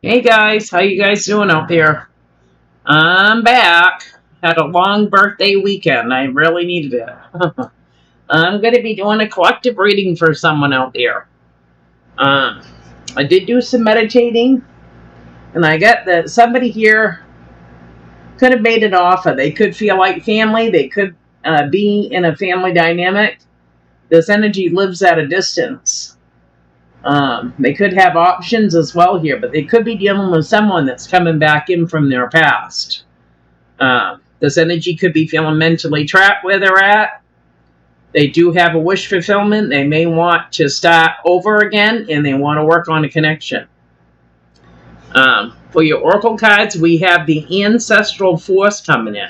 Hey guys, how you guys doing out there? I'm back. Had a long birthday weekend. I really needed it. I'm going to be doing a collective reading for someone out there. Um, I did do some meditating, and I got that somebody here could have made an offer. They could feel like family. They could be in a family dynamic. This energy lives at a distance. They could have options as well here, but they could be dealing with someone that's coming back in from their past. This energy could be feeling mentally trapped where they're at. They do have a wish fulfillment. They may want to start over again, and they want to work on a connection. For your oracle cards, we have the ancestral force coming in.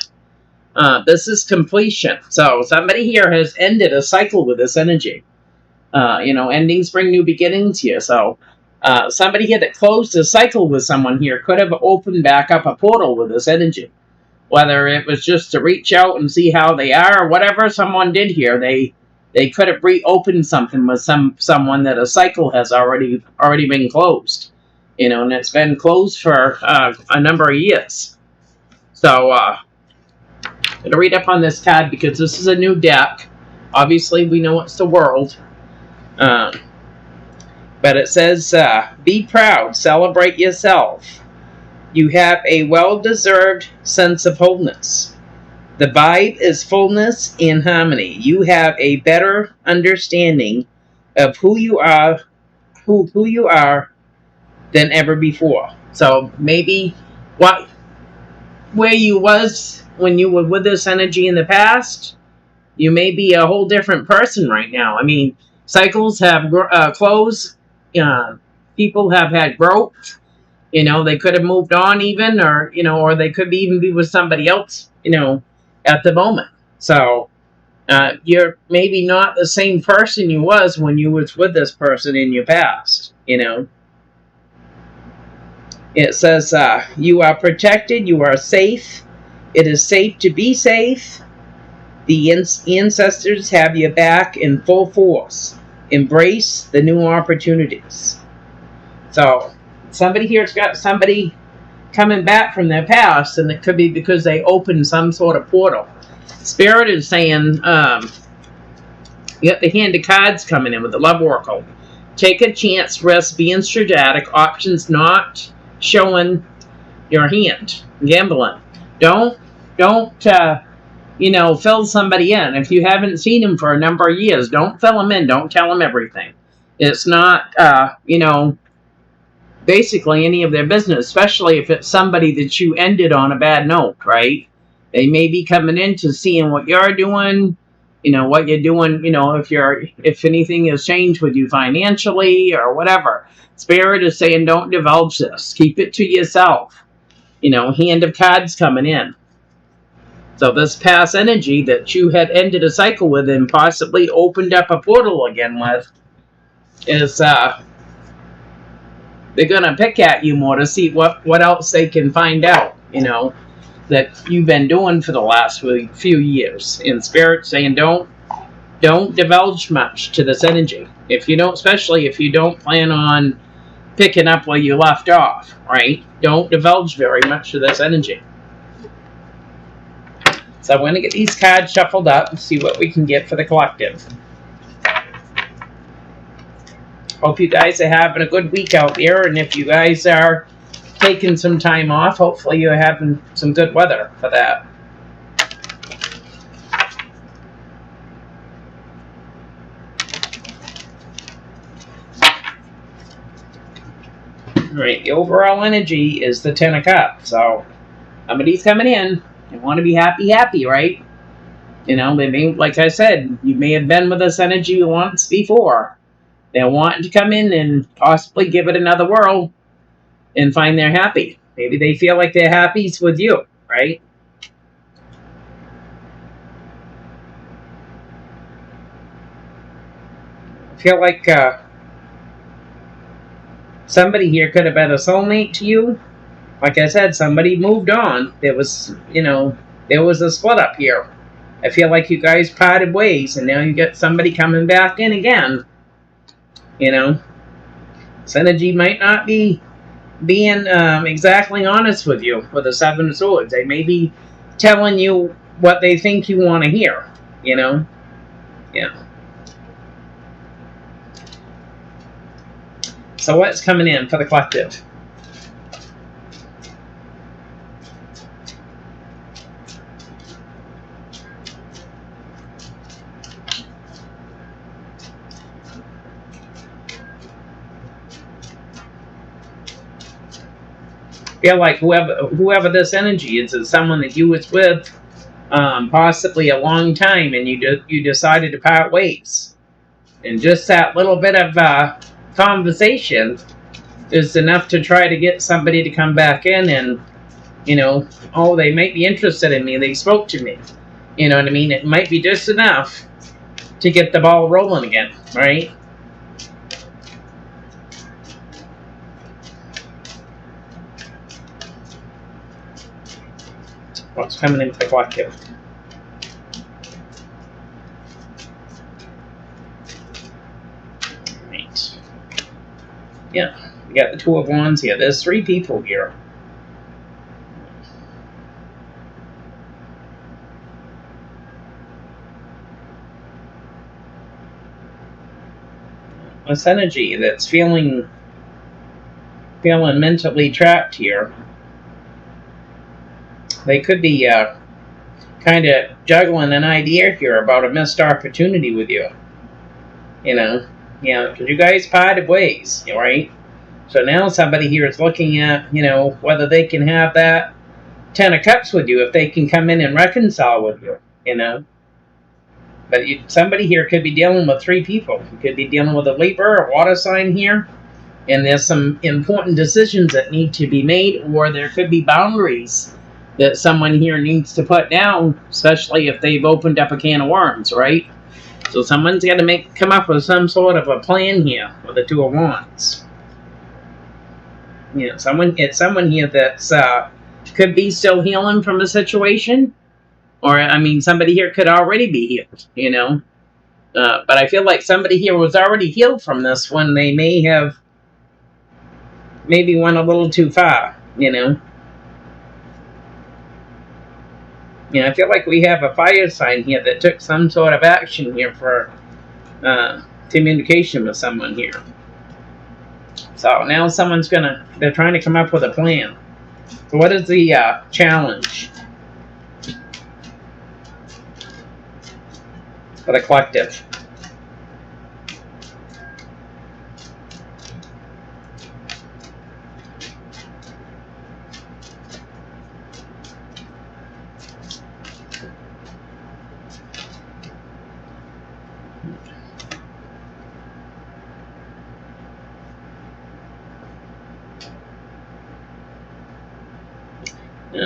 This is completion. So somebody here has ended a cycle with this energy. Endings bring new beginnings here. So somebody here that closed a cycle with someone here could have opened back up a portal with this energy. Whether it was just to reach out and see how they are, or whatever someone did here, they could have reopened something with someone that a cycle has already been closed. And it's been closed for a number of years. So I'm going to read up on this card because this is a new deck. Obviously, we know it's the world. But it says, be proud, celebrate yourself. You have a well-deserved sense of wholeness. The vibe is fullness and harmony. You have a better understanding of who you are than ever before. So maybe where you was when you were with this energy in the past, you may be a whole different person right now. I mean, cycles have closed. People have had growth. They could have moved on even, or they could even be with somebody else, at the moment. So you're maybe not the same person you was when you was with this person in your past, It says you are protected, you are safe. It is safe to be safe. The ancestors have your back in full force. Embrace the new opportunities. So somebody here's got somebody coming back from their past, and it could be because they opened some sort of portal. Spirit is saying, you got the hand of cards coming in with the love oracle. Take a chance, risk being strategic, options not showing your hand. Gambling. Don't fill somebody in. If you haven't seen them for a number of years, don't fill them in. Don't tell them everything. It's not, basically any of their business, especially if it's somebody that you ended on a bad note, right? They may be coming in to seeing what you're doing, what you're doing, if anything has changed with you financially or whatever. Spirit is saying don't divulge this. Keep it to yourself. Hand of cards coming in. So this past energy that you had ended a cycle with and possibly opened up a portal again with is they're going to pick at you more to see what else they can find out, that you've been doing for the last few years. And Spirit saying don't divulge much to this energy. Especially if you don't plan on picking up where you left off, right? Don't divulge very much to this energy. So I'm going to get these cards shuffled up and see what we can get for the collective. Hope you guys are having a good week out there, and if you guys are taking some time off, hopefully you're having some good weather for that. Alright, the overall energy is the 10 of Cups. So, somebody's coming in. They want to be happy, right? They may, like I said, you may have been with this energy once before. They're wanting to come in and possibly give it another whirl and find they're happy. Maybe they feel like they're happy with you, right? I feel like somebody here could have been a soulmate to you. Like I said, somebody moved on. There was a split up here. I feel like you guys parted ways, and now you get somebody coming back in again. This energy might not be being exactly honest with you with the Seven of Swords. They may be telling you what they think you want to hear, you know? Yeah. So what's coming in for the collective? Feel like whoever this energy is someone that you was with possibly a long time, and you decided to part ways. And just that little bit of conversation is enough to try to get somebody to come back in and, oh, they might be interested in me. They spoke to me. You know what I mean? It might be just enough to get the ball rolling again, right? What's coming into the collective? Right. Yeah, we got the Two of Wands here. There's 3 people here. This energy that's feeling mentally trapped here. They could be kind of juggling an idea here about a missed opportunity with you. Because you guys parted ways, right? So now somebody here is looking at, whether they can have that 10 of Cups with you, if they can come in and reconcile with you, But somebody here could be dealing with 3 people. You could be dealing with a Libra, a water sign here, and there's some important decisions that need to be made, or there could be boundaries that someone here needs to put down, especially if they've opened up a can of worms, right? So someone's got to come up with some sort of a plan here with the Two of Wands. It's someone here that's could be still healing from a situation, or somebody here could already be healed, But I feel like somebody here was already healed from this when they maybe went a little too far, I feel like we have a fire sign here that took some sort of action here for communication with someone here. So now they're trying to come up with a plan. So what is the challenge for the collective?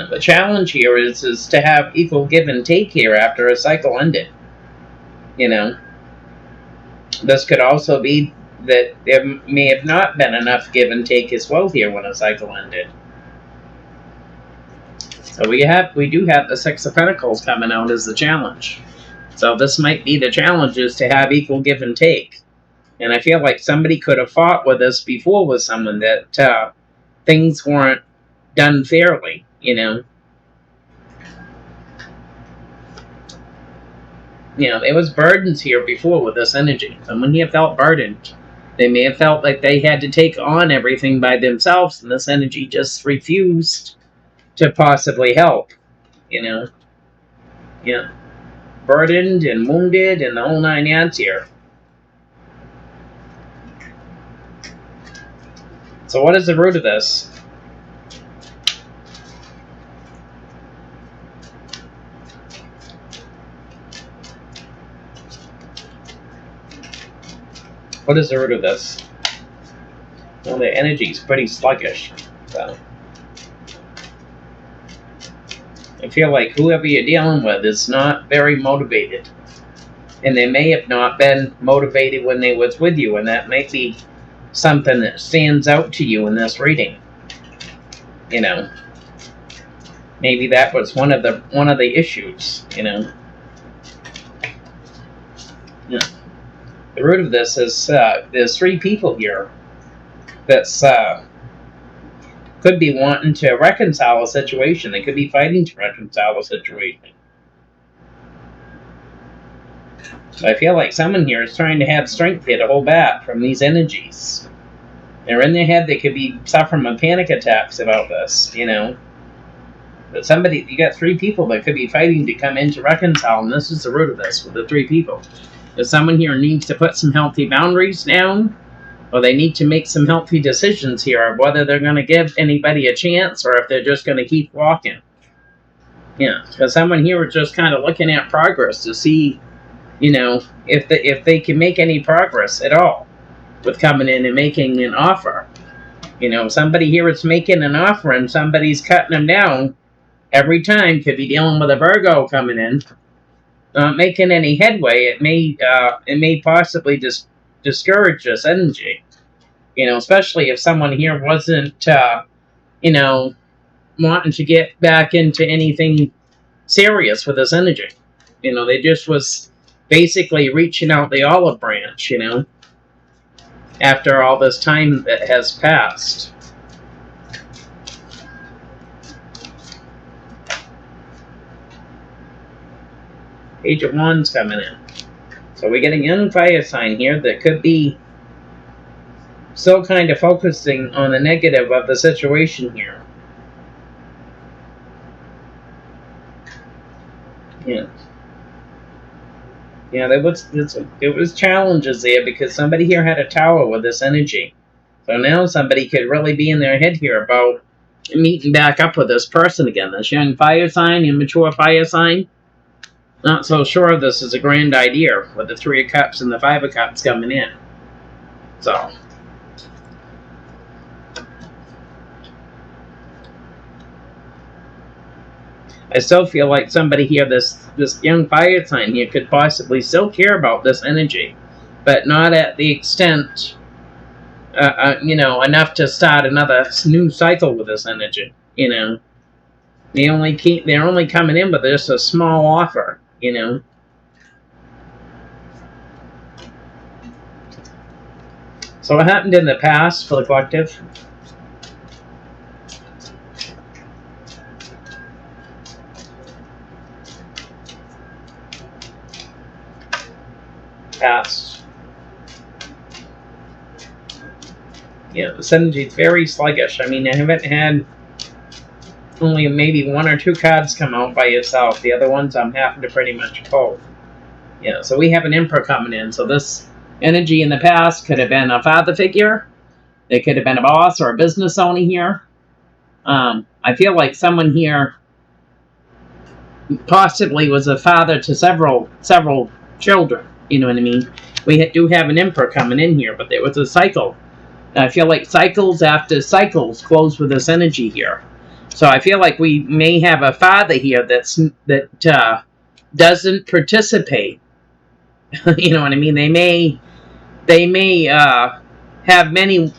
The challenge here is to have equal give and take here after a cycle ended. This could also be that there may have not been enough give and take as well here when a cycle ended. So we do have the Six of Pentacles coming out as the challenge. So this might be the challenge, is to have equal give and take. And I feel like somebody could have fought with this before with someone that things weren't done fairly, There was burdens here before with this energy. Someone here felt burdened. They may have felt like they had to take on everything by themselves, and this energy just refused to possibly help, Burdened and wounded and the whole 9 yards here. So what is the root of this? What is the root of this? Well, the energy is pretty sluggish. So I feel like whoever you're dealing with is not very motivated. And they may have not been motivated when they was with you, and that might be something that stands out to you in this reading. Maybe that was one of the issues, Yeah. The root of this is there's 3 people here that's could be wanting to reconcile a situation. They could be fighting to reconcile a situation. So I feel like someone here is trying to have strength here to hold back from these energies. They're in their head. They could be suffering from panic attacks about this, you know. But somebody, you got 3 people that could be fighting to come in to reconcile, and this is the root of this with the 3 people. If someone here needs to put some healthy boundaries down, or they need to make some healthy decisions here of whether they're going to give anybody a chance or if they're just going to keep walking. Yeah, because someone here is just kind of looking at progress to see, you know, if they can make any progress at all with coming in and making an offer. You know, somebody here is making an offer and somebody's cutting them down every time. Could be dealing with a Virgo coming in, not making any headway. It may possibly just discourage this energy. You know, especially if someone here wasn't, you know, wanting to get back into anything serious with this energy. You know, they just was basically reaching out the olive branch, you know, after all this time that has passed. Page of Wands coming in. So we're getting a young fire sign here that could be still kind of focusing on the negative of the situation here. Yeah. Yeah, there was challenges there because somebody here had a tower with this energy. So now somebody could really be in their head here about meeting back up with this person again. This young fire sign, immature fire sign. Not so sure this is a grand idea with the 3 of Cups and the 5 of Cups coming in. So I still feel like somebody here, this young fire sign here, could possibly still care about this energy, but not at the extent, you know, enough to start another new cycle with this energy. You know, they're only coming in with just a small offer. You know. So what happened in the past for the collective? Past. Yeah, this energy is very sluggish. I mean, I haven't had only maybe 1 or 2 cards come out by itself. The other ones I'm having to pretty much pull. Yeah, so we have an Emperor coming in. So this energy in the past could have been a father figure. It could have been a boss or a business owner here. I feel like someone here possibly was a father to several children. You know what I mean? We do have an Emperor coming in here, but there was a cycle. I feel like cycles after cycles close with this energy here. So I feel like we may have a father here that doesn't participate. You know what I mean? They may have many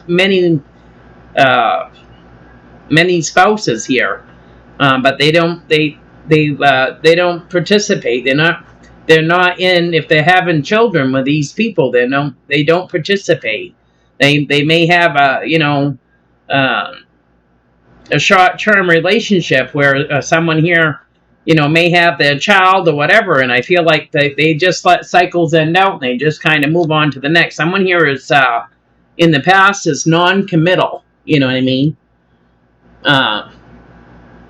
spouses here, but they don't participate. They're not in. If they're having children with these people, they don't participate. They may have a short-term relationship where someone here, you know, may have their child or whatever, and I feel like they just let cycles end out and they just kind of move on to the next. Someone here is in the past is non-committal. You know what I mean?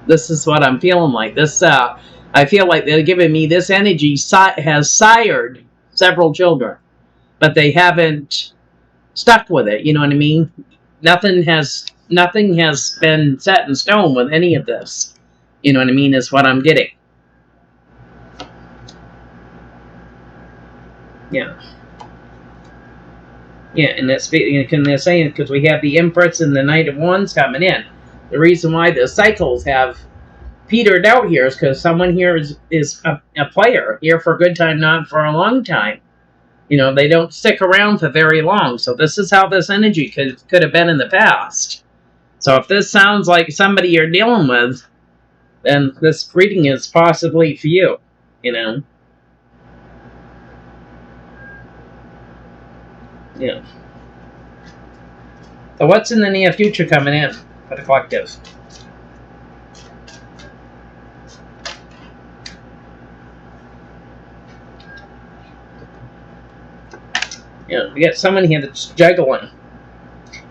This is what I'm feeling like. This I feel like they're giving me this energy has sired several children, but they haven't stuck with it. You know what I mean? Nothing has been set in stone with any of this. You know what I mean? Is what I'm getting. Yeah. Yeah, and they're saying because we have the Empress and the Knight of Wands coming in. The reason why the cycles have petered out here is because someone here is a player here for a good time, not for a long time. You know, they don't stick around for very long. So this is how this energy could have been in the past. So if this sounds like somebody you're dealing with, then this reading is possibly for you. You know. Yeah. So what's in the near future coming in? for the collective. We got someone here that's juggling.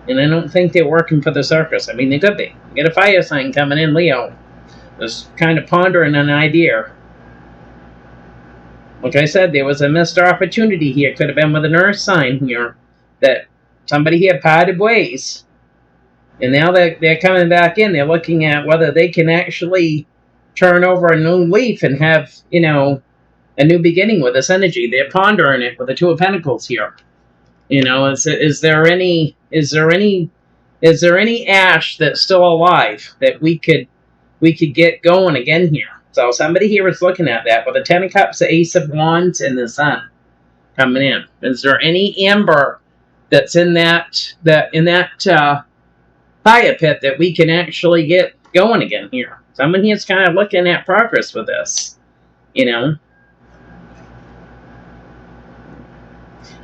And I don't think they're working for the circus. I mean, they could be. You get a fire sign coming in, Leo. Just kind of pondering an idea. Like I said, there was a missed opportunity here. Could have been with an earth sign here. That somebody here parted ways. And now they're coming back in. They're looking at whether they can actually turn over a new leaf and have, a new beginning with this energy. They're pondering it with the Two of Pentacles here. Is there any ash that's still alive that we could get going again here? So somebody here is looking at that with the Ten of Cups, the Ace of Wands, and the Sun coming in. Is there any amber that's in that fire pit that we can actually get going again here? Someone here's kind of looking at progress with this.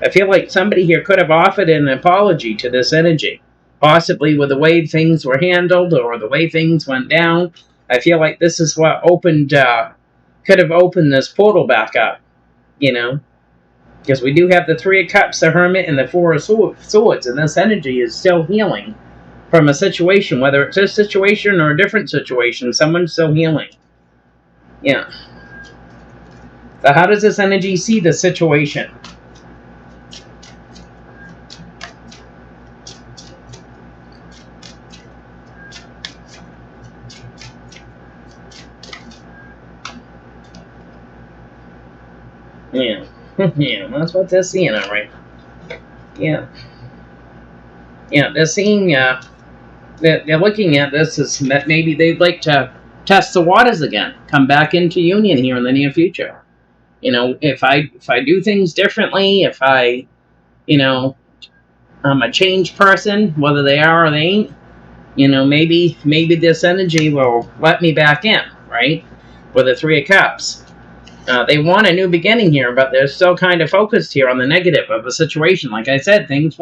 I feel like somebody here could have offered an apology to this energy, possibly with the way things were handled or the way things went down. I feel like this is what could have opened this portal back up, because we do have the Three of Cups, the Hermit, and the Four of Swords, and this energy is still healing from a situation, whether it's this situation or a different situation. Someone's still healing. Yeah. So how does this energy see the situation? Yeah. Yeah, that's what they're seeing, all right. Yeah. Yeah, they're seeing, they're looking at this as maybe they'd like to test the waters again, come back into union here in the near future. If I do things differently, if I'm a changed person, whether they are or they ain't, maybe this energy will let me back in, right? With the Three of Cups. They want a new beginning here, but they're still kind of focused here on the negative of the situation. Like I said, things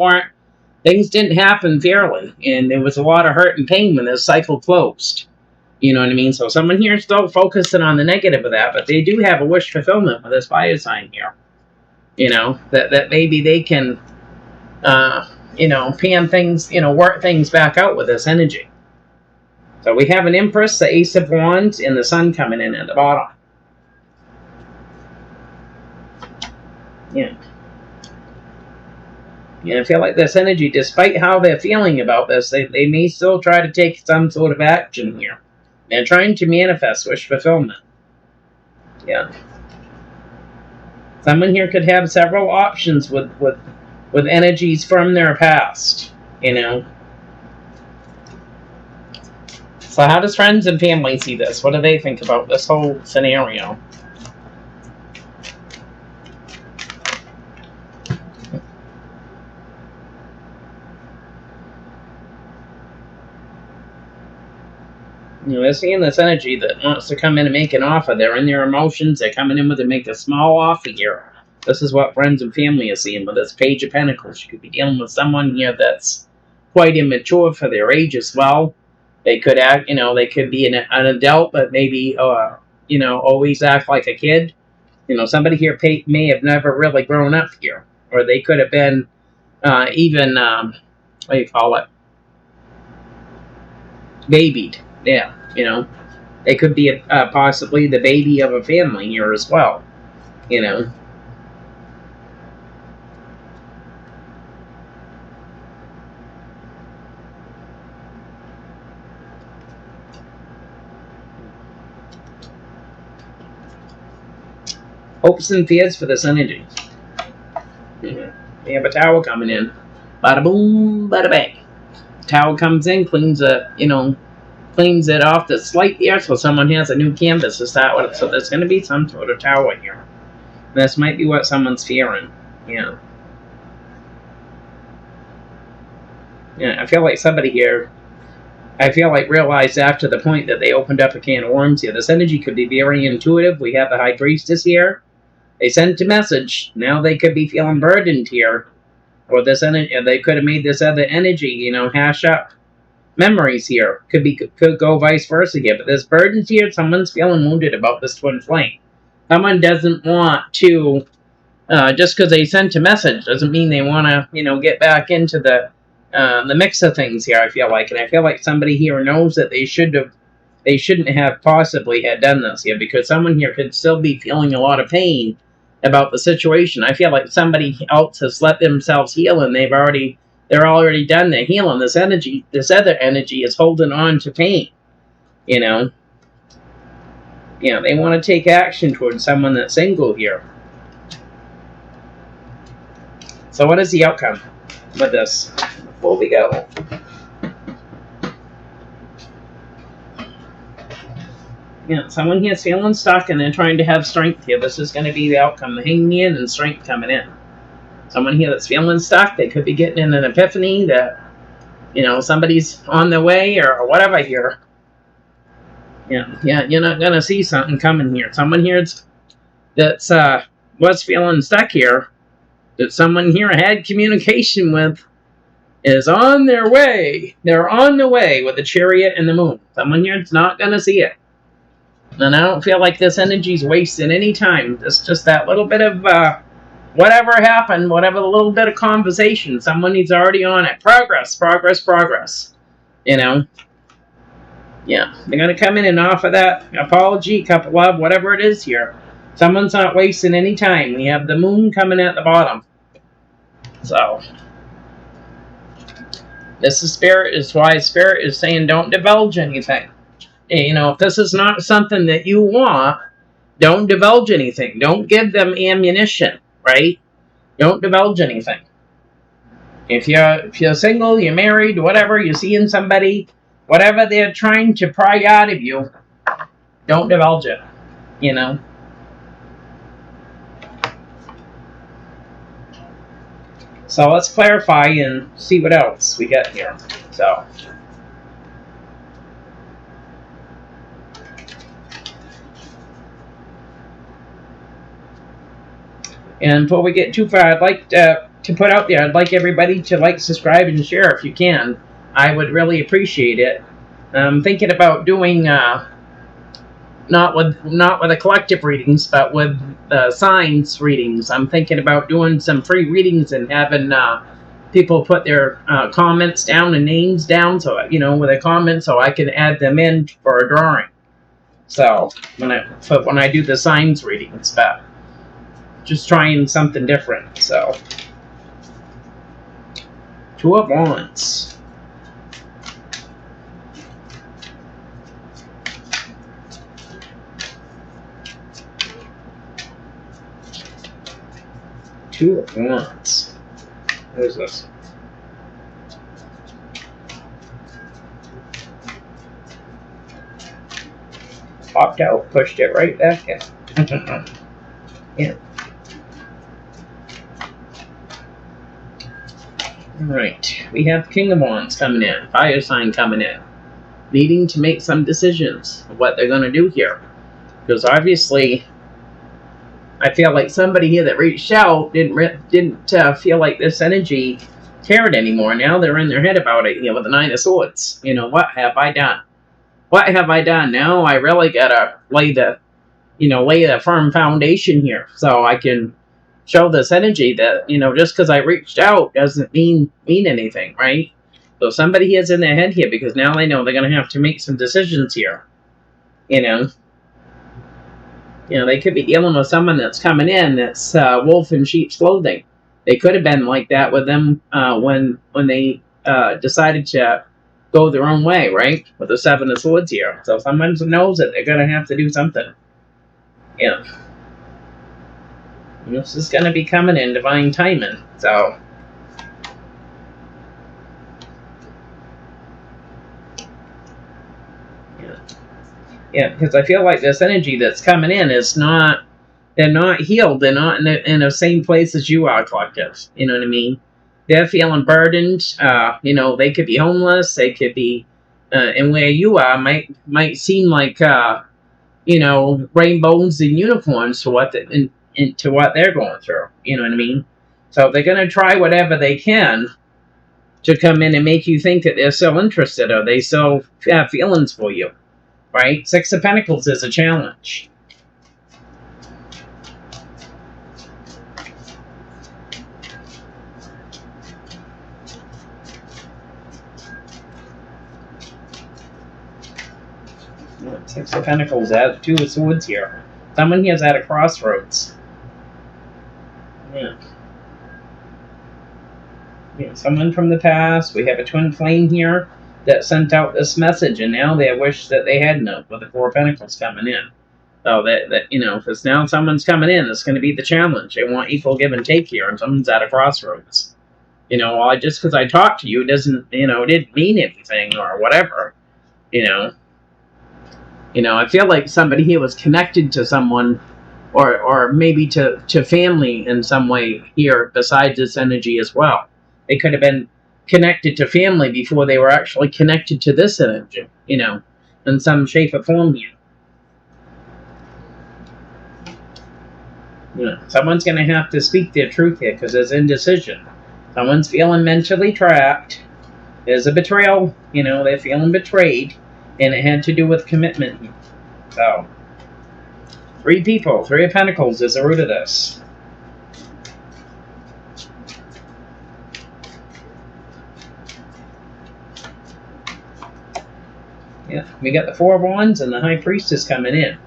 didn't happen fairly, and there was a lot of hurt and pain when this cycle closed. You know what I mean? So someone here is still focusing on the negative of that, but they do have a wish fulfillment with this fire sign here. That maybe they can, pan things, work things back out with this energy. So we have an Empress, the Ace of Wands, and the Sun coming in at the bottom. Yeah. I feel like this energy, despite how they're feeling about this, they may still try to take some sort of action here. They're trying to manifest wish fulfillment. Yeah. Someone here could have several options with energies from their past, So how does friends and family see this? What do they think about this whole scenario? They're seeing this energy that wants to come in and make an offer. They're in their emotions. They're coming in with to make a small offer here. This is what friends and family are seeing with this Page of Pentacles. You could be dealing with someone here that's quite immature for their age as well. They could act, they could be an adult, but maybe, always act like a kid. Somebody here may have never really grown up here. Or they could have been even, what do you call it? Babied. Yeah, they could be possibly the baby of a family here as well, Hopes and fears for this energy. We have a tower coming in. Bada boom, bada bang. Tower comes in, cleans it off the slate here, so someone has a new canvas to start with. So there's going to be some sort of tower here. This might be what someone's fearing. Yeah. I feel like somebody here, realized after the point that they opened up a can of worms here. This energy could be very intuitive. We have the High Priestess here. They sent a message. Now they could be feeling burdened here. Or this energy, they could have made this other energy, hash up. memories here. Could go vice versa here. But there's burdens here. Someone's feeling wounded about this twin flame. Someone doesn't want to, just because they sent a message doesn't mean they want to, get back into the mix of things here. I feel like, and I feel like somebody here knows that they shouldn't have possibly had done this here, because someone here could still be feeling a lot of pain about the situation. I feel like somebody else has let themselves heal, and they're already done their healing. This other energy is holding on to pain. They want to take action towards someone that's single here. So what is the outcome with this before we go? Someone here's feeling stuck and they're trying to have strength here. This is going to be the outcome. The hangman and strength coming in. Someone here that's feeling stuck, they could be getting in an epiphany that, somebody's on their way or whatever here. You're not going to see something coming here. Someone here that's was feeling stuck here, that someone here had communication with, is on their way. They're on the way with the chariot and the moon. Someone here is not going to see it. And I don't feel like this energy's wasting any time. It's just that little bit of whatever happened, whatever the little bit of conversation, someone is already on it. Progress. Yeah, they're going to come in and offer that apology, cup of love, whatever it is here. Someone's not wasting any time. We have the moon coming at the bottom. So, this is Spirit, is why Spirit is saying don't divulge anything. If this is not something that you want, don't divulge anything. Don't give them ammunition, right? Don't divulge anything. If you're single, you're married, whatever, you're seeing somebody, whatever they're trying to pry out of you, don't divulge it, So let's clarify and see what else we get here. So, and before we get too far, I'd like to put out there, I'd like everybody to like, subscribe, and share if you can. I would really appreciate it. I'm thinking about doing not with the collective readings, but with signs readings. I'm thinking about doing some free readings and having people put their comments down and names down, so with a comment, so I can add them in for a drawing. So when I do the signs readings, but just trying something different. So, Two of Wands. Two of Wands. What is this? Popped out, pushed it right back in. Yeah. Alright, we have King of Wands coming in, fire sign coming in, needing to make some decisions of what they're going to do here. Because obviously, I feel like somebody here that reached out didn't feel like this energy cared anymore. Now they're in their head about it, with the Nine of Swords. What have I done? What have I done? Now I really gotta lay the firm foundation here, so I can show this energy that, just because I reached out doesn't mean anything, right? So somebody is in their head here, because now they know they're going to have to make some decisions here. They could be dealing with someone that's coming in that's wolf in sheep's clothing. They could have been like that with them when they decided to go their own way, right? With the Seven of Swords here. So someone knows that they're going to have to do something. Yeah. This is going to be coming in divine timing, so. Yeah, because I feel like this energy that's coming in is not, they're not healed, they're not in the same place as you are, collective. You know what I mean? They're feeling burdened, they could be homeless, they could be, and where you are might seem like, rainbows and unicorns to what they're going through. You know what I mean? So they're going to try whatever they can to come in and make you think that they're still interested or they still have feelings for you, right? Six of Pentacles is a challenge. Six of Pentacles, Two of Swords here. Someone here is at a crossroads. Yeah. Yeah, someone from the past. We have a twin flame here that sent out this message, and now they wish that they hadn't have, with the Four of Pentacles coming in. So that you know, because now someone's coming in, that's going to be the challenge. They want equal give and take here, and someone's at a crossroads. You know, just because I talked to you doesn't, you know, it didn't mean anything or whatever. You know, I feel like somebody here was connected to someone, or maybe to family in some way here besides this energy as well. They could have been connected to family before they were actually connected to this energy, you know, in some shape or form here. You know, someone's going to have to speak their truth here because there's indecision. Someone's feeling mentally trapped. There's a betrayal, you know, they're feeling betrayed, and it had to do with commitment. So, three people, Three of Pentacles is the root of this. Yeah, we got the Four of Wands and the High Priestess coming in.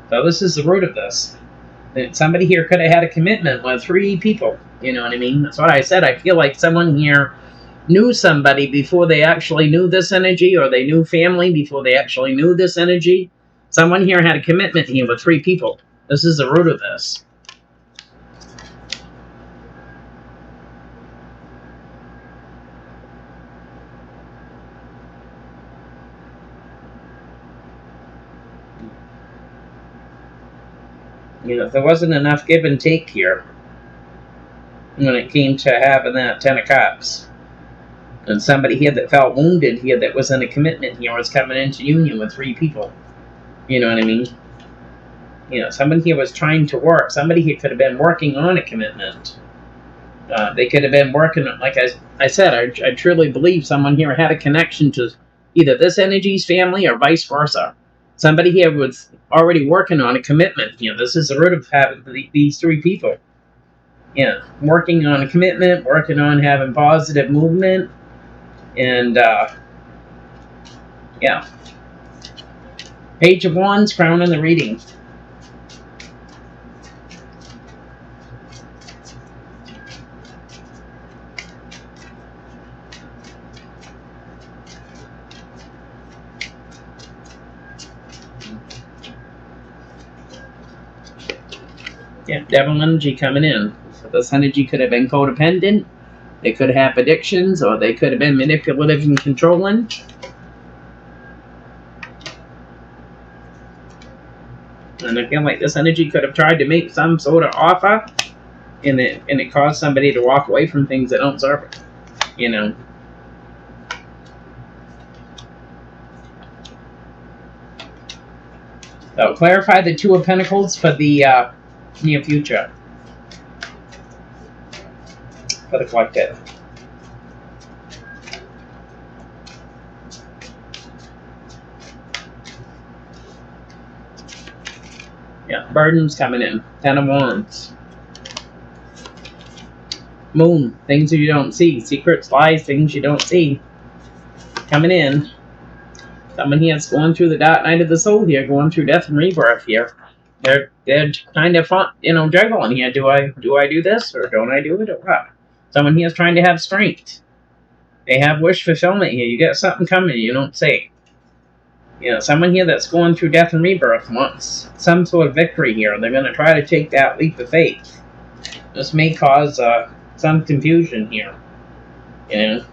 So this is the root of this. Somebody here could have had a commitment with three people. You know what I mean? That's what I said. I feel like someone here knew somebody before they actually knew this energy, or they knew family before they actually knew this energy. Someone here had a commitment here with three people. This is the root of this. You know, there wasn't enough give and take here when it came to having that Ten of Cups. And somebody here that felt wounded here that was in a commitment here was coming into union with three people. You know what I mean? You know, somebody here was trying to work. Somebody here could have been working on a commitment. They could have been working, like I said, I truly believe someone here had a connection to either this energy's family or vice versa. Somebody here was already working on a commitment. You know, this is the root of having these three people. Yeah, working on a commitment, working on having positive movement, and yeah. Page of Wands, crown in the reading. Yeah, devil energy coming in. So this energy could have been codependent. They could have addictions, or they could have been manipulative and controlling. And I feel like this energy could have tried to make some sort of offer, and it caused somebody to walk away from things that don't serve it. You know. So clarify the Two of Pentacles for the near future. For the collective. Yeah, burdens coming in. Ten of Wands. Moon, things that you don't see. Secrets, lies, things you don't see. Coming in. Someone here is going through the dark night of the soul here, going through death and rebirth here. They're kind of fun, you know, juggling here. Do I do this or don't I do it or what? Someone here is trying to have strength. They have wish fulfillment here. You got something coming you don't see. You know, someone here that's going through death and rebirth wants some sort of victory here. They're going to try to take that leap of faith. This may cause some confusion here. You know.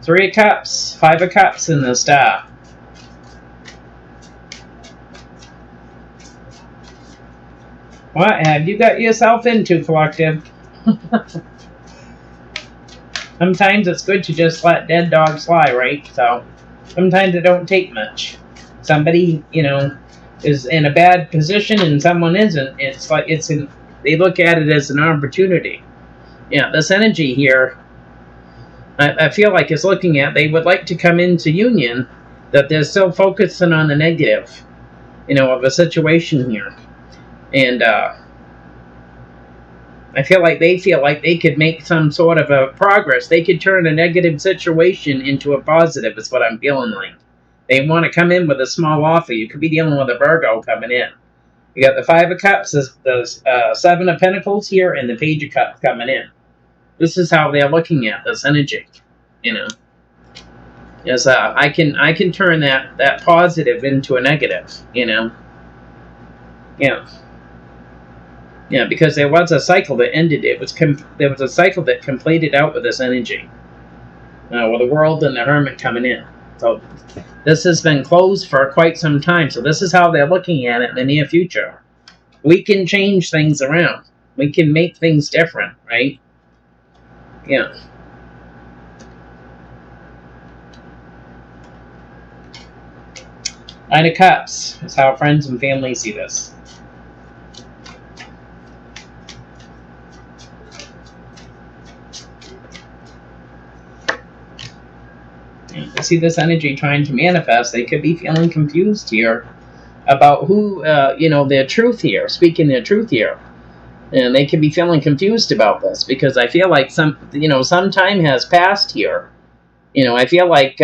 Three of Cups, Five of Cups in the Star. What have you got yourself into, collective? Sometimes it's good to just let dead dogs lie, right? So, sometimes it don't take much. Somebody, you know, is in a bad position and someone isn't. It's like they look at it as an opportunity. Yeah, this energy here, I feel like is looking at, they would like to come into union, that they're still focusing on the negative, of a situation here. And I feel like they could make some sort of a progress. They could turn a negative situation into a positive, is what I'm feeling like. They want to come in with a small offer. You could be dealing with a Virgo coming in. You got the Five of Cups, the Seven of Pentacles here, and the Page of Cups coming in. This is how they're looking at this energy, As I can turn that positive into a negative, Yeah, because there was a cycle that ended. There was a cycle that completed out with this energy, with the World and the Hermit coming in. So this has been closed for quite some time. So this is how they're looking at it in the near future. We can change things around. We can make things different, right? Yeah. Nine of Cups is how friends and family see this. I see this energy trying to manifest. They could be feeling confused here about who, their truth here, speaking their truth here. And they could be feeling confused about this because I feel like some time has passed here. I feel like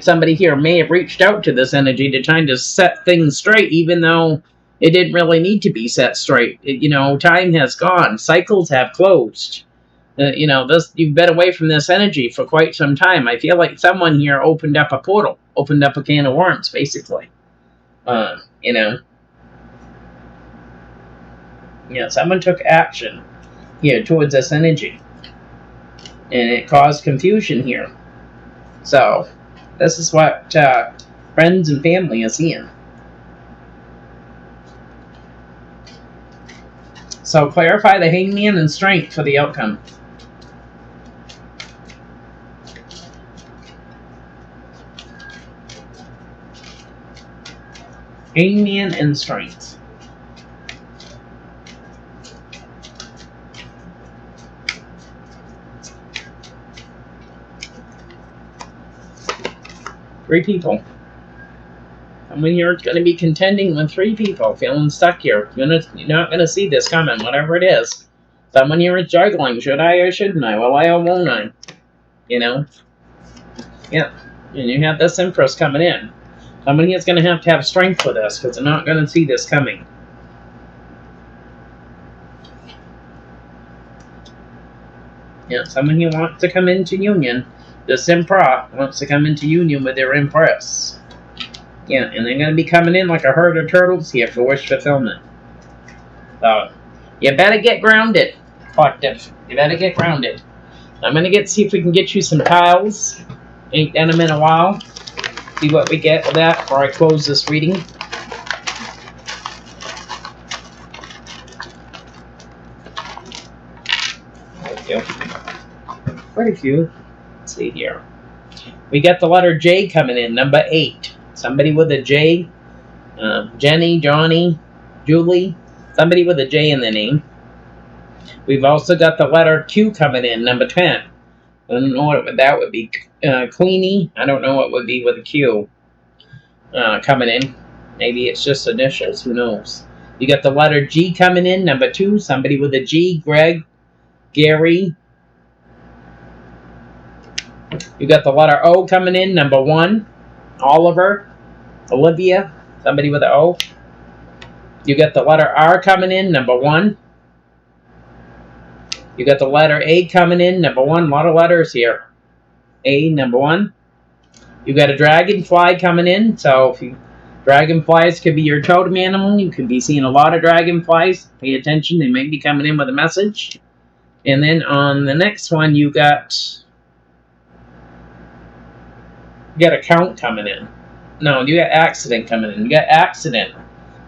somebody here may have reached out to this energy to try to set things straight, even though it didn't really need to be set straight. Time has gone. Cycles have closed. You've been away from this energy for quite some time. I feel like someone here opened up a portal, opened up a can of worms, basically. Someone took action here towards this energy, and it caused confusion here. So, this is what friends and family are seeing. So, clarify the Hangman and Strength for the outcome. Hangman and Strength. Three people. Someone here is going to be contending with three people, feeling stuck here. You're not going to see this coming, whatever it is. Someone here is juggling. Should I or shouldn't I? Will I or won't I? Yeah. And you have this Empress coming in. Someone here is going to have strength for this because they're not going to see this coming. Someone here wants to come into union. This Emperor wants to come into union with their Empress. And they're going to be coming in like a herd of turtles here for wish fulfillment. So, you better get grounded, collective. You better get grounded. I'm going to see if we can get you some tiles. Ain't done them in a while. See what we get with that before I close this reading. Quite a few. Let's see here. We got the letter J coming in, number 8. Somebody with a J. Jenny, Johnny, Julie. Somebody with a J in the name. We've also got the letter Q coming in, number 10. I don't know what that would be. Queenie. I don't know what would be with a Q coming in. Maybe it's just initials. Who knows? You got the letter G coming in, number 2. Somebody with a G. Greg, Gary. You got the letter O coming in, number 1. Oliver, Olivia. Somebody with an O. You got the letter R coming in, number 1. You got the letter A coming in, number 1. A lot of letters here. A, number 1. You got a dragonfly coming in. So dragonflies could be your totem animal. You could be seeing a lot of dragonflies. Pay attention. They may be coming in with a message. And then on the next one, you got a count coming in. No, you got accident coming in. You got accident.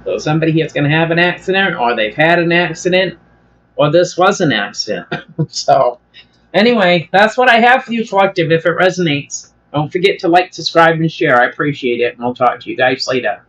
So somebody here's going to have an accident, or they've had an accident, or this was an accident. So, anyway, that's what I have for you, collective. If it resonates, don't forget to like, subscribe, and share. I appreciate it, and I'll talk to you guys later.